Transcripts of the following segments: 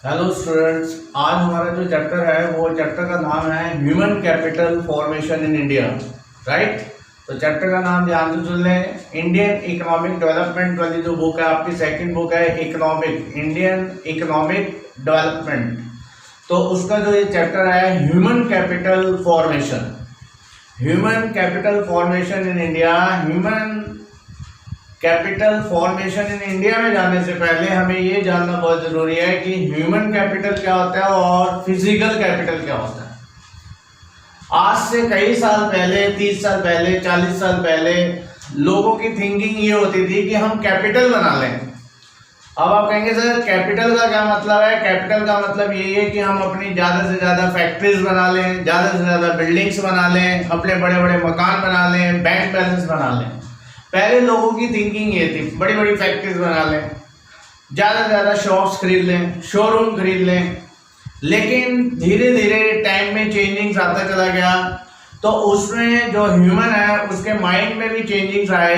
Hello students, आज हमारा जो चैप्टर है वो चैप्टर का नाम है human capital formation in India. Right. तो चैप्टर का नाम ध्यान से सुन लें। इंडियन इकोनॉमिक डेवलपमेंट वाली जो बुक है आपकी सेकंड बुक है इकोनॉमिक इंडियन इकोनॉमिक डेवलपमेंट, तो उसका जो ये चैप्टर है human capital formation. Human capital formation in India. Human capital formation in India में जाने से पहले हमें ये जानना बहुत जरूरी है कि ह्यूमन कैपिटल क्या होता है और फिजिकल कैपिटल क्या होता है। आज से कई साल पहले, 30 साल पहले, 40 साल पहले लोगों की थिंकिंग ये होती थी कि हम कैपिटल बना लें। अब आप कहेंगे सर कैपिटल का क्या मतलब है? कैपिटल का मतलब यही है कि हम अपनी ज्यादा से ज्यादा फैक्ट्रीज बना लें, ज्यादा से ज्यादा बिल्डिंग्स बना लें, अपने बड़े बड़े मकान बना लें, बैंक बैलेंस बना लें। पहले लोगों की थिंकिंग ये थी बड़ी बड़ी फैक्ट्रीज बना लें, ज़्यादा से ज़्यादा शॉप्स खरीद लें, शोरूम खरीद लें। लेकिन धीरे धीरे टाइम में चेंजिंग्स आता चला गया, तो उसमें जो ह्यूमन है उसके माइंड में भी चेंजिंग्स आए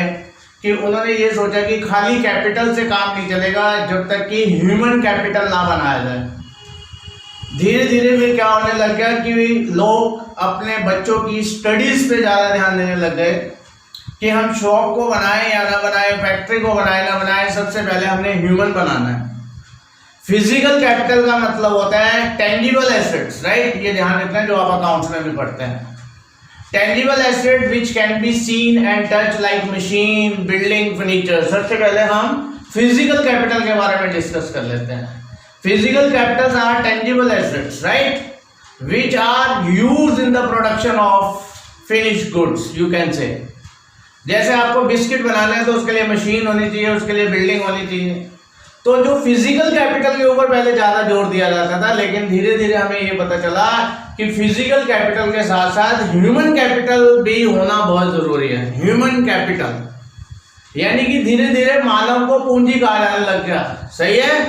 कि उन्होंने ये सोचा कि खाली कैपिटल से काम नहीं चलेगा जब तक कि ह्यूमन कैपिटल ना बनाया जाए। धीरे धीरे फिर क्या होने लग गया कि लोग अपने बच्चों की स्टडीज पे ज़्यादा ध्यान देने लग गए कि हम शॉप को बनाएं या ना बनाएं, फैक्ट्री को बनाएं ना बनाएं, सबसे पहले हमने ह्यूमन बनाना है। फिजिकल कैपिटल का मतलब होता है टेंजिबल एसेट्स। राइट, ये ध्यान रखना है जो आप अकाउंट्स में भी पढ़ते हैं। Tangible asset which can be seen and touch like machine, building, furniture. सबसे पहले हम फिजिकल कैपिटल के बारे में डिस्कस कर लेते हैं। Physical capitals are tangible assets, right, which are used in the production of finished goods, you can say. जैसे आपको बिस्किट बनाना है तो उसके लिए मशीन होनी चाहिए, उसके लिए बिल्डिंग होनी चाहिए। तो जो फिजिकल कैपिटल के ऊपर पहले ज्यादा जोर दिया जाता था, लेकिन धीरे धीरे हमें ये पता चला कि फिजिकल कैपिटल के साथ साथ ह्यूमन कैपिटल भी होना बहुत जरूरी है। ह्यूमन कैपिटल यानी कि धीरे धीरे मानव को पूंजी कहा जाने लग गया। सही है।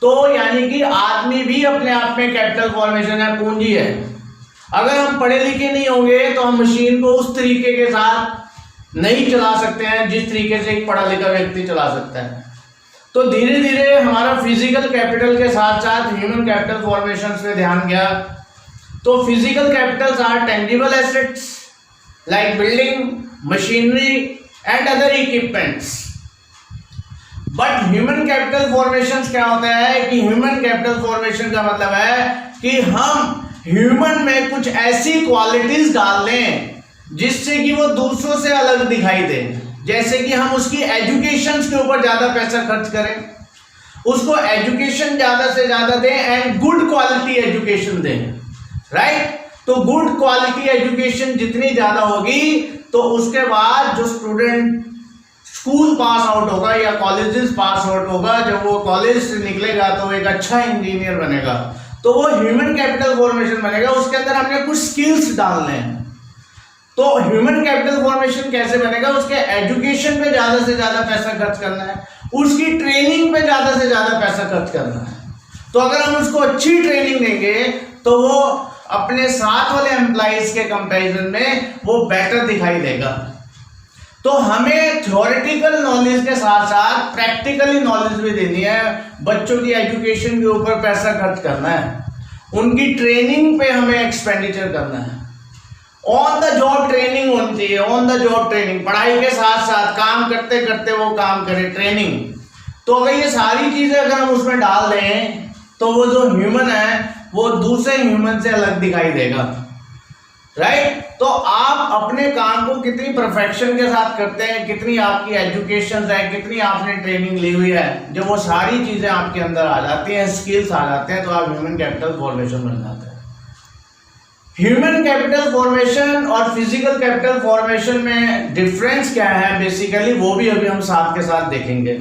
तो यानी कि आदमी भी अपने आप में कैपिटल फॉर्मेशन है, पूंजी है। अगर हम पढ़े लिखे नहीं होंगे तो हम मशीन को उस तरीके के साथ नहीं चला सकते हैं जिस तरीके से एक पढ़ा लिखा व्यक्ति चला सकता है। तो धीरे धीरे हमारा फिजिकल कैपिटल के साथ साथ ह्यूमन कैपिटल फॉर्मेशन पे ध्यान गया। तो physical capitals are tangible assets like building, machinery and other equipments. But human capital formation क्या होता है कि ह्यूमन कैपिटल फॉर्मेशन का मतलब है कि हम ह्यूमन में कुछ ऐसी क्वालिटीज डाल लें जिससे कि वो दूसरों से अलग दिखाई दे। जैसे कि हम उसकी एजुकेशन के ऊपर ज्यादा पैसा खर्च करें, उसको एजुकेशन ज्यादा से ज्यादा दें एंड गुड क्वालिटी एजुकेशन दें। राइट। तो गुड क्वालिटी एजुकेशन जितनी ज्यादा होगी तो उसके बाद जो स्टूडेंट स्कूल पास आउट होगा या कॉलेजेस पास आउट होगा, जब वो कॉलेज से निकलेगा तो वो एक अच्छा इंजीनियर बनेगा, तो वो ह्यूमन कैपिटल फॉर्मेशन बनेगा। उसके अंदर हमने कुछ स्किल्स डालने हैं। तो ह्यूमन कैपिटल फॉर्मेशन कैसे बनेगा? उसके एजुकेशन पे ज्यादा से ज्यादा पैसा खर्च करना है, उसकी ट्रेनिंग पे ज्यादा से ज्यादा पैसा खर्च करना है। तो अगर हम उसको अच्छी ट्रेनिंग देंगे तो वो अपने साथ वाले एम्प्लॉइज के कंपैरिजन में वो बेटर दिखाई देगा। तो हमें थ्योरेटिकल नॉलेज के साथ साथ प्रैक्टिकली नॉलेज भी देनी है। बच्चों की एजुकेशन के ऊपर पैसा खर्च करना है, उनकी ट्रेनिंग पे हमें एक्सपेंडिचर करना है। ऑन द जॉब ट्रेनिंग होनी चाहिए। ऑन द जॉब ट्रेनिंग, पढ़ाई के साथ साथ काम करते करते वो काम करे, ट्रेनिंग। तो अगर ये सारी चीजें अगर हम उसमें डाल दें तो वो जो ह्यूमन है वो दूसरे ह्यूमन से अलग दिखाई देगा। राइट। तो आप अपने काम को कितनी परफेक्शन के साथ करते हैं, कितनी आपकी एजुकेशन है, कितनी आपने ट्रेनिंग ली हुई है, जब वो सारी चीजें आपके अंदर आ जाती हैं, स्किल्स आ जाते हैं, तो आप ह्यूमन कैपिटल फॉर्मेशन बन जाते हैं। ह्यूमन कैपिटल फॉर्मेशन और फिजिकल कैपिटल फॉर्मेशन में डिफरेंस क्या है बेसिकली, वो भी अभी हम साथ के साथ देखेंगे।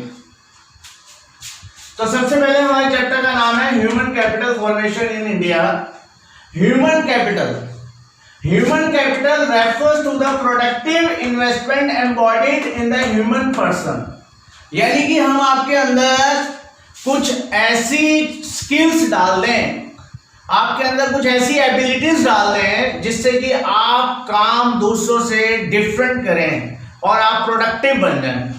तो सबसे पहले हमारे चैप्टर का नाम है human capital formation in India. Human capital refers to the productive investment embodied in the human person. यानी कि हम आपके अंदर कुछ ऐसी स्किल्स डाल दें, आपके अंदर कुछ ऐसी एबिलिटीज डाल दें जिससे कि आप काम दूसरों से डिफरेंट करें और आप प्रोडक्टिव बन जाएं।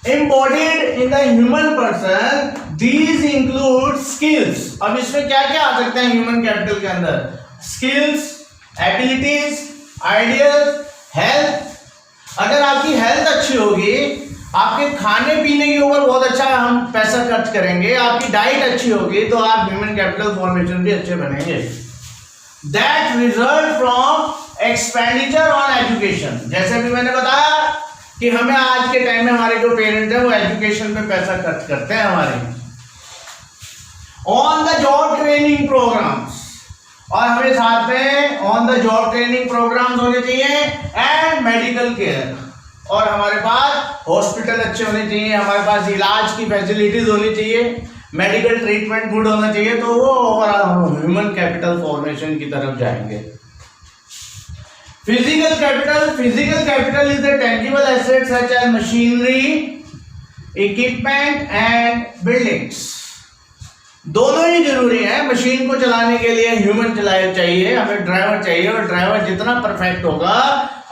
Embodied in the human person, These include skills. अब इसमें क्या क्या आ सकते हैं ह्यूमन कैपिटल के अंदर? Skills, abilities, ideas, health. अगर आपकी हेल्थ अच्छी होगी, आपके खाने पीने के ऊपर बहुत अच्छा हम पैसा खर्च करेंगे, आपकी डाइट अच्छी होगी, तो आप ह्यूमन कैपिटल फॉर्मेशन भी अच्छे बनेंगे। That result from expenditure on education. जैसे भी मैंने बताया कि हमें आज के टाइम में हमारे जो पेरेंट्स हैं वो एजुकेशन पे पैसा खर्च करते हैं हमारे। On the job training programs, और हमें साथ में on the job training programs होने चाहिए, एंड मेडिकल केयर, और हमारे पास हॉस्पिटल अच्छे होने चाहिए, हमारे पास इलाज की फैसिलिटीज होनी चाहिए, मेडिकल ट्रीटमेंट गुड होना चाहिए, तो वो ओवरऑल हम ह्यूमन कैपिटल फॉर्मेशन की तरफ जाएंगे। Physical capital is the tangible asset such as machinery, equipment and buildings. दोनों ही जरूरी है। मशीन को चलाने के लिए ह्यूमन चाहिए, हमें ड्राइवर चाहिए, और ड्राइवर जितना परफेक्ट होगा,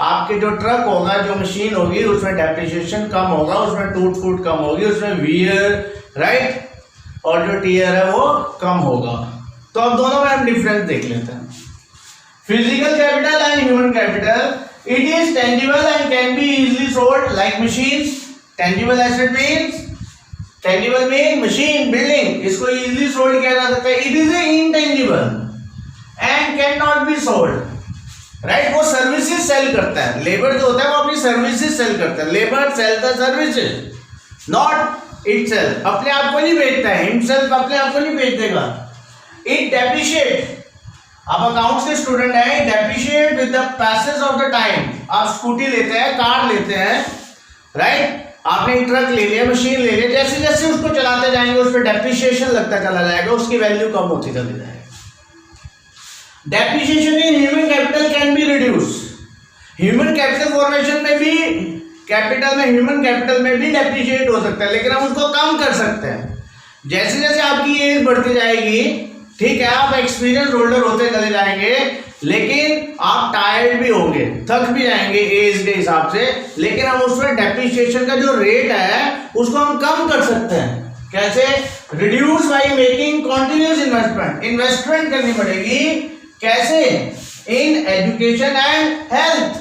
आपके जो ट्रक होगा, जो मशीन होगी, उसमें डेप्रिसिएशन कम होगा, उसमें टूट फूट कम होगी, उसमें वियर, राइट, और जो टीयर है वो कम होगा। तो अब दोनों में हम डिफरेंस देख लेते हैं। Physical capital and human capital, it is tangible and can be easily sold like machines. Tangible asset means, tangible mean machine, building, इसको इजीली सोल्ड किया जा सकता है। It is intangible and can not be sold, right. वो services sell करता है, labour जो होता है वो अपनी सर्विसेज सेल करता है। Labour sell the services, not itself, अपने आप को नहीं बेचता है, himself अपने आप को नहीं बेच देगा। It depreciate, आप अकाउंट्स के स्टूडेंट हैं, depreciate with the passage of the time। आप स्कूटी लेते हैं, कार लेते हैं, राइट, आपने एक ट्रक ले लिया, मशीन ले लिया, जैसे जैसे उसको चलाते जाएंगे उस पर डेप्रिसिएशन लगता चला जाएगा, उसकी वैल्यू कम होती चली जाएगी। Depreciation in human capital can be reduce. Human capital formation में भी, ह्यूमन कैपिटल में भी डेप्रिशिएट हो सकता है, लेकिन हम उसको कम कर सकते हैं। जैसे जैसे आपकी एज बढ़ती जाएगी, ठीक है, आप एक्सपीरियंस होल्डर होते चले जाएंगे, लेकिन आप टायर्ड भी होंगे, थक भी जाएंगे एज के हिसाब से, लेकिन हम उसमें डेप्रिसिएशन का जो रेट है उसको हम कम कर सकते हैं। कैसे? Reduce by making continuous investment. Investment करनी पड़ेगी, कैसे? In education and health.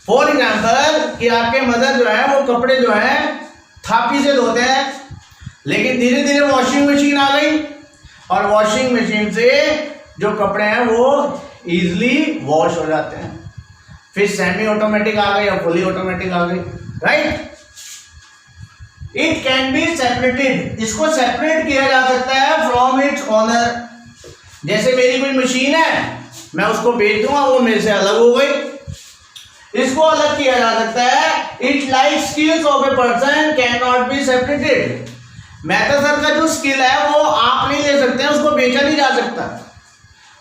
For example कि आपके मदर जो है वो कपड़े जो है थापी से धोते हैं, लेकिन धीरे धीरे वॉशिंग मशीन आ गई, और वॉशिंग मशीन से जो कपड़े हैं वो इजीली वॉश हो जाते हैं। फिर सेमी ऑटोमेटिक आ गई या फुली ऑटोमेटिक आ गई, right. It can be separated, इसको सेपरेट किया जा सकता है फ्रॉम इट्स ओनर। जैसे मेरी कोई मशीन है, मैं उसको बेच दूंगा, वो मेरे से अलग हो गई, इसको अलग किया जा सकता है। It like skills of a person can not be separated. Mehta sir का जो स्किल है वो आप नहीं ले सकते हैं, उसको बेचा नहीं जा सकता।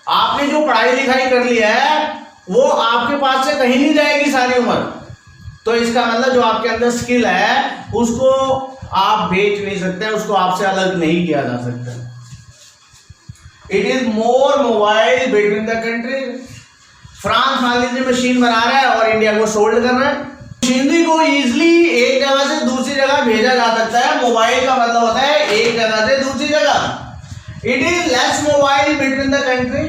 आपने जो पढ़ाई लिखाई कर लिया है वो आपके पास से कहीं नहीं जाएगी सारी उम्र। तो इसका मतलब जो आपके अंदर स्किल है उसको आप बेच नहीं सकते, उसको आपसे अलग नहीं किया जा सकता। It is more mobile between the country. France मान लीजिए मशीन बना रहा है और इंडिया को सोल्ड कर रहा है। मशीनरी को इजीली एक जगह से दूसरी जगह भेजा जा सकता है। मोबाइल का मतलब होता है एक जगह से दूसरी जगह। It is less mobile between the country.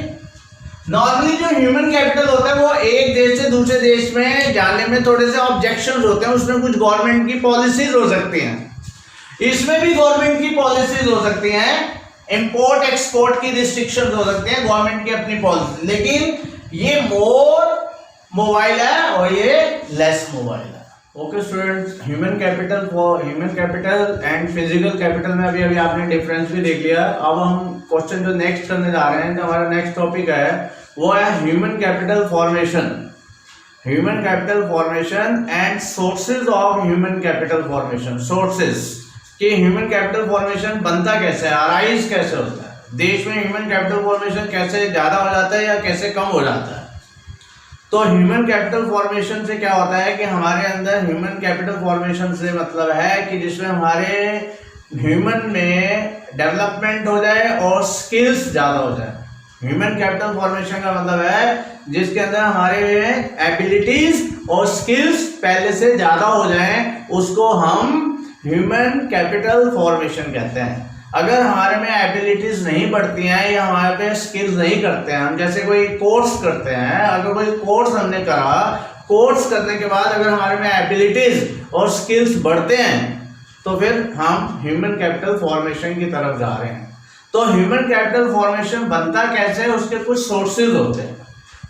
Normally जो ह्यूमन कैपिटल होता है वो एक देश से दूसरे देश में जाने में थोड़े से ऑब्जेक्शंस होते हैं, उसमें कुछ गवर्नमेंट की पॉलिसीज हो सकती हैं, इसमें भी गवर्नमेंट की पॉलिसीज हो सकती हैं, इंपोर्ट एक्सपोर्ट की रिस्ट्रिक्शंस हो सकती हैं, गवर्नमेंट की अपनी पॉलिसी। लेकिन ये मोर मोबाइल है और ये लेस मोबाइल है। Okay students, human capital and physical capital में अभी आपने डिफरेंस भी देख लिया। अब हम क्वेश्चन जो नेक्स्ट करने जा रहे हैं, जो हमारा नेक्स्ट टॉपिक है वो है human capital formation and sources of human capital formation. Sources कि ह्यूमन कैपिटल फॉर्मेशन बनता कैसे है, अराइज कैसे होता है, देश में ह्यूमन कैपिटल फॉर्मेशन कैसे ज़्यादा हो जाता है या कैसे कम हो जाता है। तो ह्यूमन कैपिटल फॉर्मेशन से क्या होता है कि हमारे अंदर ह्यूमन कैपिटल फॉर्मेशन से मतलब है कि जिसमें हमारे ह्यूमन में डेवलपमेंट हो जाए और स्किल्स ज़्यादा हो जाए। ह्यूमन कैपिटल फॉर्मेशन का मतलब है जिसके अंदर हमारे एबिलिटीज और स्किल्स पहले से ज़्यादा हो जाएं, उसको हम ह्यूमन कैपिटल फॉर्मेशन कहते हैं। अगर हमारे में एबिलिटीज नहीं बढ़ती हैं या हमारे पे स्किल्स नहीं करते हैं, हम जैसे कोई कोर्स करते हैं, अगर कोई कोर्स हमने करा, कोर्स करने के बाद अगर हमारे में एबिलिटीज और स्किल्स बढ़ते हैं तो फिर हम ह्यूमन कैपिटल फॉर्मेशन की तरफ जा रहे हैं। तो ह्यूमन कैपिटल फॉर्मेशन बनता कैसे है, उसके कुछ सोर्सेज होते हैं,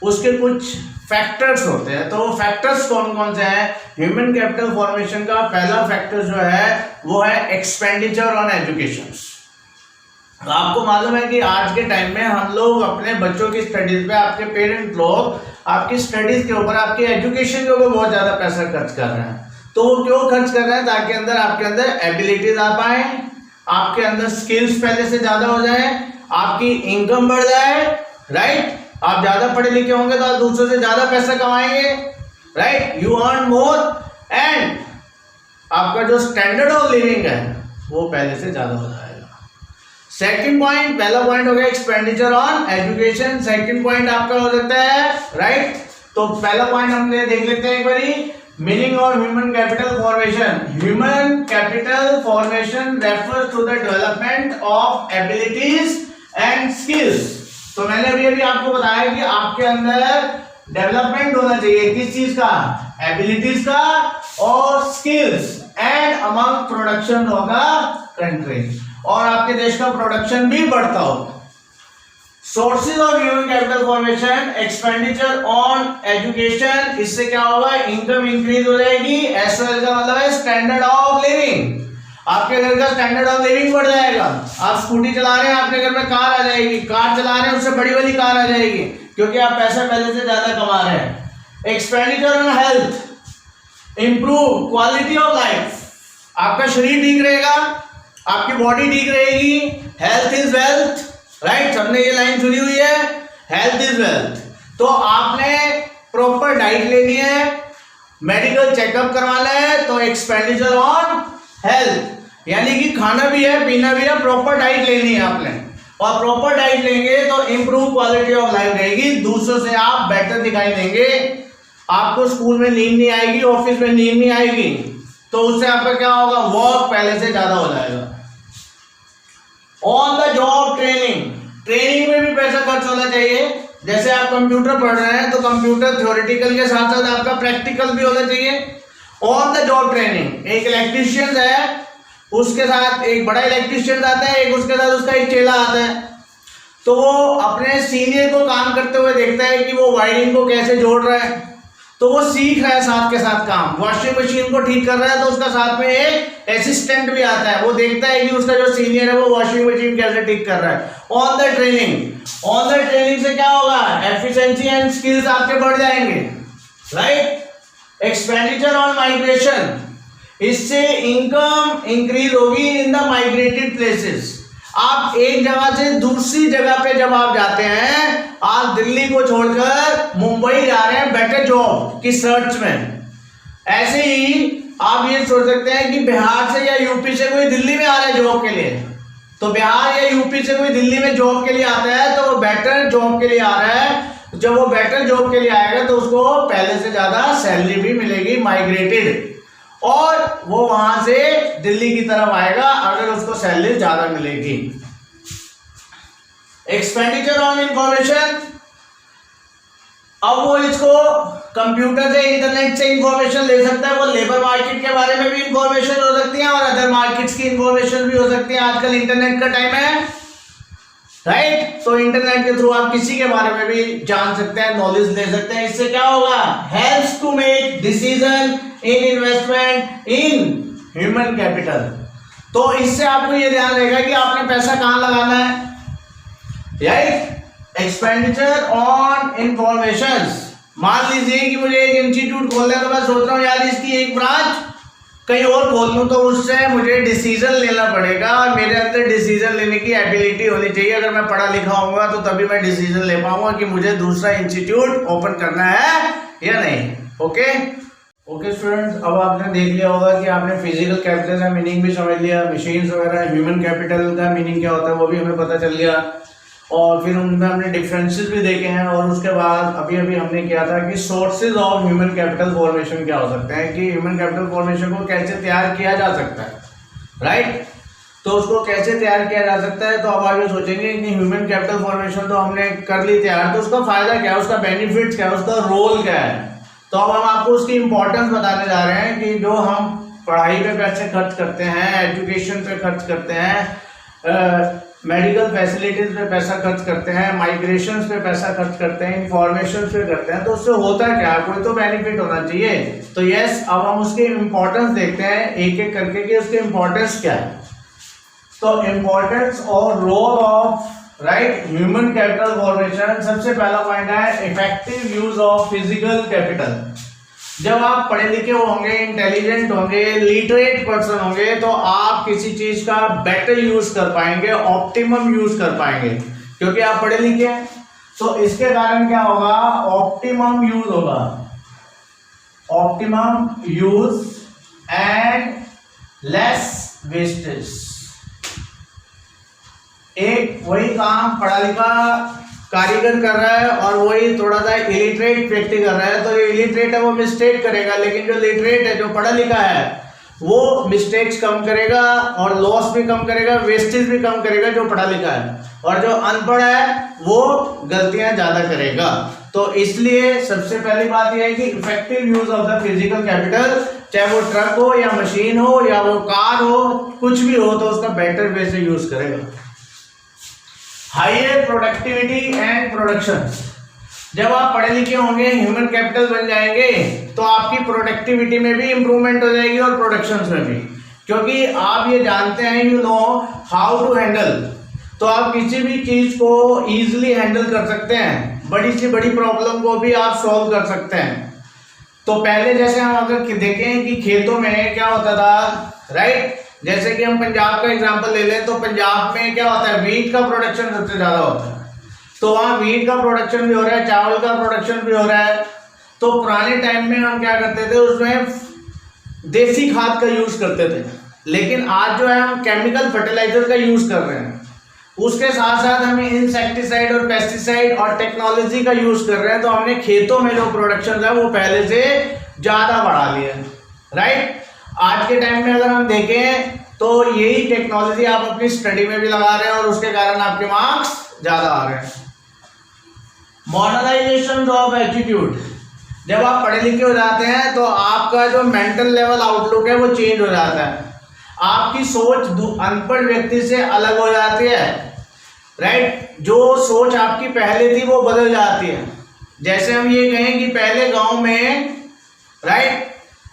उसके कुछ फैक्टर्स होते हैं। तो वो फैक्टर्स कौन कौन से हैं? ह्यूमन कैपिटल फॉर्मेशन का पहला फैक्टर जो है वो है एक्सपेंडिचर ऑन एजुकेशन। आपको मालूम है कि आज के टाइम में हम लोग अपने बच्चों की स्टडीज पे, आपके पेरेंट लोग आपकी स्टडीज के ऊपर, आपकी एजुकेशन के ऊपर बहुत ज्यादा पैसा खर्च कर रहे हैं। तो वो क्यों खर्च कर रहे हैं? ताकि आपके अंदर एबिलिटीज आ पाए, आपके अंदर स्किल्स पहले से ज्यादा हो जाए, आपकी इनकम बढ़ जाए, राइट। आप ज्यादा पढ़े लिखे होंगे तो आप दूसरों से ज्यादा पैसा कमाएंगे, right. You earn more and आपका जो स्टैंडर्ड ऑफ लिविंग है वो पहले से ज्यादा हो जाएगा। सेकंड पॉइंट, पहला पॉइंट हो गया expenditure on education. Second point आपका हो सकता है, राइट। तो पहला पॉइंट हमने देख लेते हैं एक बारी, meaning of human capital formation. Human capital formation refers to the development of abilities and skills. तो मैंने अभी आपको बताया कि आपके अंदर डेवलपमेंट होना चाहिए किस चीज का? एबिलिटीज का और स्किल्स, एंड अमंग प्रोडक्शन होगा कंट्री, और आपके देश का प्रोडक्शन भी बढ़ता हो। Sources of human capital formation, expenditure on education, इससे क्या होगा? इनकम इंक्रीज हो जाएगी, एज वेल का मतलब है स्टैंडर्ड ऑफ लिविंग, आपके घर का स्टैंडर्ड ऑफ लिविंग बढ़ जाएगा। आप स्कूटी चला रहे हैं, आपके घर में कार आ जाएगी, कार चला रहे हैं उससे बड़ी वाली कार आ जाएगी, क्योंकि आप पैसा पहले से ज्यादा कमा रहे हैं। Expenditure on health, improve quality of life, आपका शरीर ठीक रहेगा, आपकी बॉडी ठीक रहेगी। हेल्थ इज वेल्थ, राइट, सबने ये लाइन सुनी हुई है, हेल्थ इज वेल्थ। तो आपने प्रॉपर डाइट लेनी है, मेडिकल चेकअप करवाना है, तो एक्सपेंडिचर ऑन हेल्थ, यानी कि खाना भी है, पीना भी है, प्रॉपर डाइट लेनी है आपने, और प्रॉपर डाइट लेंगे तो इंप्रूव क्वालिटी ऑफ लाइफ रहेगी, दूसरों से आप बेटर दिखाई देंगे, आपको स्कूल में नींद नहीं आएगी, ऑफिस में नींद नहीं आएगी, तो उससे आपका क्या होगा? वर्क पहले से ज्यादा हो जाएगा। On the job training, training में भी पैसा खर्च होना चाहिए। जैसे आप कंप्यूटर पढ़ रहे हैं तो कंप्यूटर थ्योरेटिकल के साथ साथ आपका प्रैक्टिकल भी होना चाहिए। ऑन द जॉब ट्रेनिंग, एक इलेक्ट्रीशियन है, उसके साथ एक बड़ा इलेक्ट्रीशियन आता है, एक उसके साथ उसका एक चेला आता है, तो वो अपने सीनियर को काम करते हुए देखता है कि वो वायरिंग को कैसे जोड़ रहा है, तो वो सीख रहा है साथ के साथ काम। वॉशिंग मशीन को ठीक कर रहा है तो उसका साथ में एक असिस्टेंट भी आता है, वो देखता है कि उसका जो सीनियर है वो वॉशिंग मशीन कैसे ठीक कर रहा है। On the training, on the training से क्या होगा? एफिशिएंसी एंड स्किल्स आपके बढ़ जाएंगे, राइट। एक्सपेंडिचर ऑन माइग्रेशन, इससे इनकम इंक्रीज होगी इन द माइग्रेटेड प्लेसेस। आप एक जगह से दूसरी जगह पे जब आप जाते हैं, आप दिल्ली को छोड़कर मुंबई जा रहे हैं बेटर जॉब की सर्च में, ऐसे ही आप ये सोच सकते हैं कि बिहार से या यूपी से कोई दिल्ली में आ रहा है जॉब के लिए, तो बिहार या यूपी से कोई दिल्ली में जॉब के लिए आता है तो वो बेटर जॉब के लिए आ रहा है। जब वो बेटर जॉब के लिए आएगा तो उसको पहले से ज्यादा सैलरी भी मिलेगी माइग्रेटेड, और वो वहां से दिल्ली की तरफ आएगा अगर उसको सैलरी ज्यादा मिलेगी। एक्सपेंडिचर ऑन इंफॉर्मेशन, अब वो इसको कंप्यूटर से, इंटरनेट से इंफॉर्मेशन ले सकता है, वो लेबर मार्केट के बारे में भी इंफॉर्मेशन हो सकती है और अदर मार्केट्स की इंफॉर्मेशन भी हो सकती है। आजकल इंटरनेट का टाइम है, राइट, तो इंटरनेट के थ्रू आप किसी के बारे में भी जान सकते हैं, नॉलेज ले सकते हैं। इससे क्या होगा? Helps to make decision in investment in human capital. तो इससे आपको ये ध्यान रहेगा कि आपने पैसा कहां लगाना है, राइट। एक्सपेंडिचर ऑन इंफॉर्मेशन, मान लीजिए कि मुझे एक इंस्टीट्यूट खोलना है, तो मैं सोच रहा हूँ यार इसकी एक ब्रांच कहीं और खोल लूँ, तो उससे मुझे डिसीजन लेना पड़ेगा और मेरे अंदर डिसीजन लेने की एबिलिटी होनी चाहिए। अगर मैं पढ़ा लिखा होऊंगा तो तभी मैं डिसीजन ले पाऊंगा कि मुझे दूसरा इंस्टीट्यूट ओपन करना है या नहीं। ओके ओके स्टूडेंट्स, अब आपने देख लिया होगा कि आपने फिजिकल कैपिटल का मीनिंग भी समझ लिया, मशीन्स वगैरह, ह्यूमन कैपिटल का मीनिंग क्या होता है वो भी हमें पता चल गया, और फिर उनमें हमने डिफरेंसेस भी देखे हैं। और उसके बाद अभी हमने किया था कि sources of human capital formation क्या हो सकते हैं, कि ह्यूमन कैपिटल फॉर्मेशन को कैसे तैयार किया जा सकता है। राइट। तो उसको कैसे तैयार किया जा सकता है, तो अब आगे सोचेंगे कि ह्यूमन कैपिटल फॉर्मेशन तो हमने कर ली तैयार, तो उसका फायदा क्या है, उसका बेनिफिट क्या है, उसका रोल क्या है। तो अब हम आपको उसकी इंपॉर्टेंस बताने जा रहे हैं कि जो हम पढ़ाई पे पैसे खर्च करते हैं, एजुकेशन पे खर्च करते हैं, मेडिकल फैसिलिटीज पे पैसा खर्च करते हैं, माइग्रेशन पे पैसा खर्च करते हैं, इंफॉर्मेशन पे करते हैं, तो उससे होता क्या, कोई तो बेनिफिट होना चाहिए। तो यस, अब हम उसकी इंपॉर्टेंस देखते हैं एक एक करके कि उसकी इंपॉर्टेंस क्या है। तो इंपॉर्टेंस और role of right human capital formation, सबसे पहला पॉइंट है effective use of physical capital. जब आप पढ़े लिखे होंगे, इंटेलिजेंट होंगे, लिटरेट पर्सन होंगे, तो आप किसी चीज का बेटर यूज कर पाएंगे, ऑप्टिमम यूज कर पाएंगे, क्योंकि आप पढ़े लिखे हैं। तो इसके कारण क्या होगा, ऑप्टिमम यूज होगा, optimum use and less wastage. एक वही काम पढ़ा लिखा कारीगर कर रहा है और वही थोड़ा सा इलिटरेट व्यक्ति कर रहा है, तो ये इलिटरेट है वो मिस्टेक करेगा, लेकिन जो लिटरेट है, जो पढ़ा लिखा है, वो मिस्टेक्स कम करेगा और लॉस भी कम करेगा, वेस्टेज भी कम करेगा जो पढ़ा लिखा है, और जो अनपढ़ है वो गलतियां ज्यादा करेगा। तो इसलिए सबसे पहली बात यह है कि effective use of the physical capital, चाहे वो ट्रक हो या मशीन हो या वो कार हो, कुछ भी हो, तो उसका बेटर वे से यूज करेगा। हायर प्रोडक्टिविटी एंड प्रोडक्शन, जब आप पढ़े लिखे होंगे, ह्यूमन कैपिटल बन जाएंगे, तो आपकी प्रोडक्टिविटी में भी इंप्रूवमेंट हो जाएगी और प्रोडक्शन में भी, क्योंकि आप ये जानते हैं, you know how to handle, तो आप किसी भी चीज को इजीली हैंडल कर सकते हैं, बड़ी से बड़ी प्रॉब्लम को भी आप सॉल्व कर सकते हैं। तो पहले जैसे हम अगर देखें कि खेतों में क्या होता था, राइट, जैसे कि हम पंजाब का एग्जांपल ले लें, तो पंजाब में क्या होता है, वीट का प्रोडक्शन सबसे ज्यादा होता है, तो वहाँ वीट का प्रोडक्शन भी हो रहा है, चावल का प्रोडक्शन भी हो रहा है। तो पुराने टाइम में हम क्या करते थे, उसमें देसी खाद का यूज करते थे, लेकिन आज जो है हम केमिकल फर्टिलाइजर का यूज कर रहे हैं, उसके साथ साथ हम इंसेक्टिसाइड और पेस्टिसाइड और टेक्नोलॉजी का यूज कर रहे हैं, तो हमने खेतों में जो प्रोडक्शन है वो पहले से ज्यादा बढ़ा लिया है, राइट। आज के टाइम में अगर हम देखें तो यही टेक्नोलॉजी आप अपनी स्टडी में भी लगा रहे हैं और उसके कारण आपके मार्क्स ज्यादा आ रहे हैं। मॉडर्नाइजेशन ऑफ एटीट्यूड, जब आप पढ़े लिखे हो जाते हैं तो आपका जो मेंटल लेवल आउटलुक है वो चेंज हो जाता है, आपकी सोच अनपढ़ व्यक्ति से अलग हो जाती है, राइट। जो सोच आपकी पहले थी वो बदल जाती है। जैसे हम ये कहें कि पहले गांव में, राइट,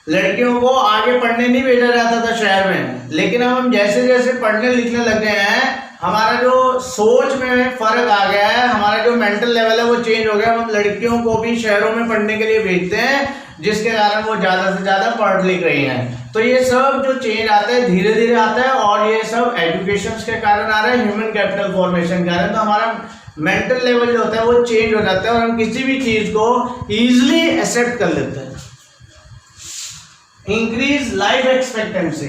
लड़कियों को आगे पढ़ने नहीं भेजा जाता था शहर में, लेकिन अब हम जैसे जैसे पढ़ने लिखने लग गए हैं, हमारा जो सोच में फर्क आ गया है, हमारा जो मेंटल लेवल है वो चेंज हो गया। हम लड़कियों को भी शहरों में पढ़ने के लिए भेजते हैं, जिसके कारण वो ज्यादा से ज्यादा पढ़ लिख रही हैं। तो ये सब जो चेंज आता है धीरे धीरे आता है, और ये सब एजुकेशन के कारण आ रहा है, ह्यूमन कैपिटल फॉर्मेशन के कारण। तो हमारा मेंटल लेवल जो होता है वो चेंज हो जाता है और हम किसी भी चीज को इजिली एक्सेप्ट कर लेते हैं। Increase life expectancy,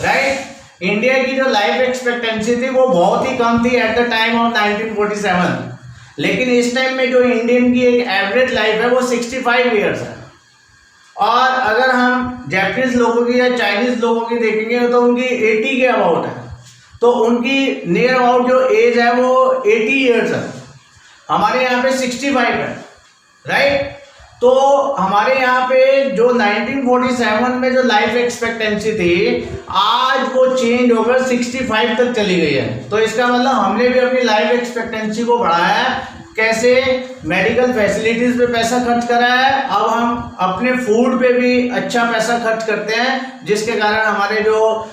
right. India की जो लाइफ एक्सपेक्टेंसी थी वो बहुत ही कम थी एट द टाइम ऑफ 1947, लेकिन इस टाइम में जो इंडियन की एक एवरेज लाइफ है वो 65 ईयर्स है। और अगर हम जापानीज लोगों की या चाइनीज लोगों की देखेंगे तो उनकी 80 के अबाउट है, तो उनकी नियर अबाउट जो एज है वो 80 ईयर्स है, हमारे यहाँ पे 65 है, राइट। तो हमारे यहाँ पे जो 1947 में जो लाइफ एक्सपेक्टेंसी थी, आज वो चेंज होकर 65 तक चली गई है। तो इसका मतलब हमने भी अपनी लाइफ एक्सपेक्टेंसी को बढ़ाया है। कैसे? मेडिकल फैसिलिटीज पे पैसा खर्च करा है, अब हम अपने फूड पे भी अच्छा पैसा खर्च करते हैं, जिसके कारण हमारे जो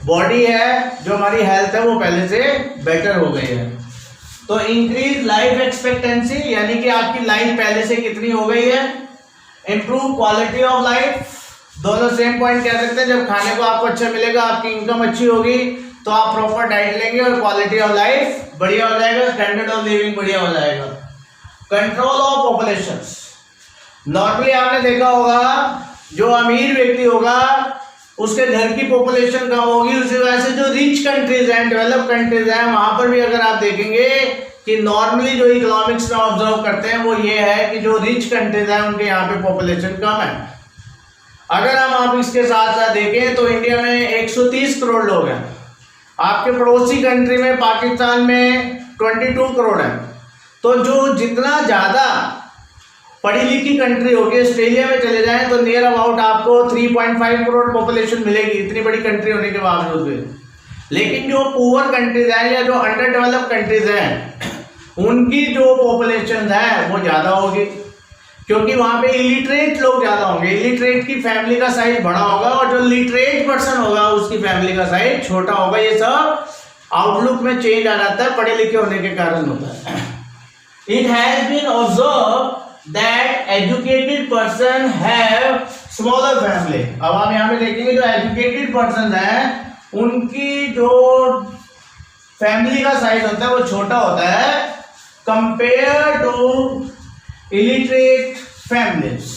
बॉडी है, जो हमारी हेल्थ है, वो पहले से बेटर हो गई है। तो इंक्रीज लाइफ एक्सपेक्टेंसी यानी कि आपकी लाइफ पहले से कितनी हो गई है। इंप्रूव क्वालिटी ऑफ लाइफ, दोनों सेम पॉइंट कह सकते हैं। जब खाने को आपको अच्छा मिलेगा, आपकी इनकम अच्छी होगी, तो आप प्रॉपर डाइट लेंगे और क्वालिटी ऑफ लाइफ बढ़िया हो जाएगा, स्टैंडर्ड ऑफ लिविंग बढ़िया हो जाएगा। कंट्रोल ऑफ पॉपुलेशन, नॉर्मली आपने देखा होगा जो अमीर व्यक्ति होगा उसके घर की पॉपुलेशन कम होगी, उसी वजह से जो रिच कंट्रीज हैं, डेवलप कंट्रीज हैं, वहां पर भी अगर आप देखेंगे कि नॉर्मली जो इकोनॉमिक्स में ऑब्जर्व करते हैं वो ये है कि जो रिच कंट्रीज हैं उनके यहाँ पे पॉपुलेशन कम है। अगर हम आप इसके साथ साथ देखें तो इंडिया में 130 करोड़ लोग हैं, आपके पड़ोसी कंट्री में पाकिस्तान में 22 करोड़ है। तो जो जितना ज़्यादा पढ़ी लिखी कंट्री होगी, ऑस्ट्रेलिया में चले जाएं तो नियर अबाउट आपको 3.5 करोड़ पॉपुलेशन मिलेगी, इतनी बड़ी कंट्री होने के बावजूद भी। लेकिन जो पुअर कंट्रीज हैं या जो अंडर डेवलप कंट्रीज हैं उनकी जो पॉपुलेशन है वो ज़्यादा होगी, क्योंकि वहाँ पे इलिटरेट लोग ज़्यादा होंगे। इलिटरेट की फैमिली का साइज बड़ा होगा और जो लिटरेट पर्सन होगा उसकी फैमिली का साइज छोटा होगा। ये सब आउटलुक में चेंज आ जाता है, पढ़े लिखे होने के कारण होता है। It has been observe that educated person have smaller family. अब हम यहाँ पे देखेंगे जो एजुकेटेड पर्सन है उनकी जो फैमिली का साइज होता है वो छोटा होता है कंपेयर टू illiterate families।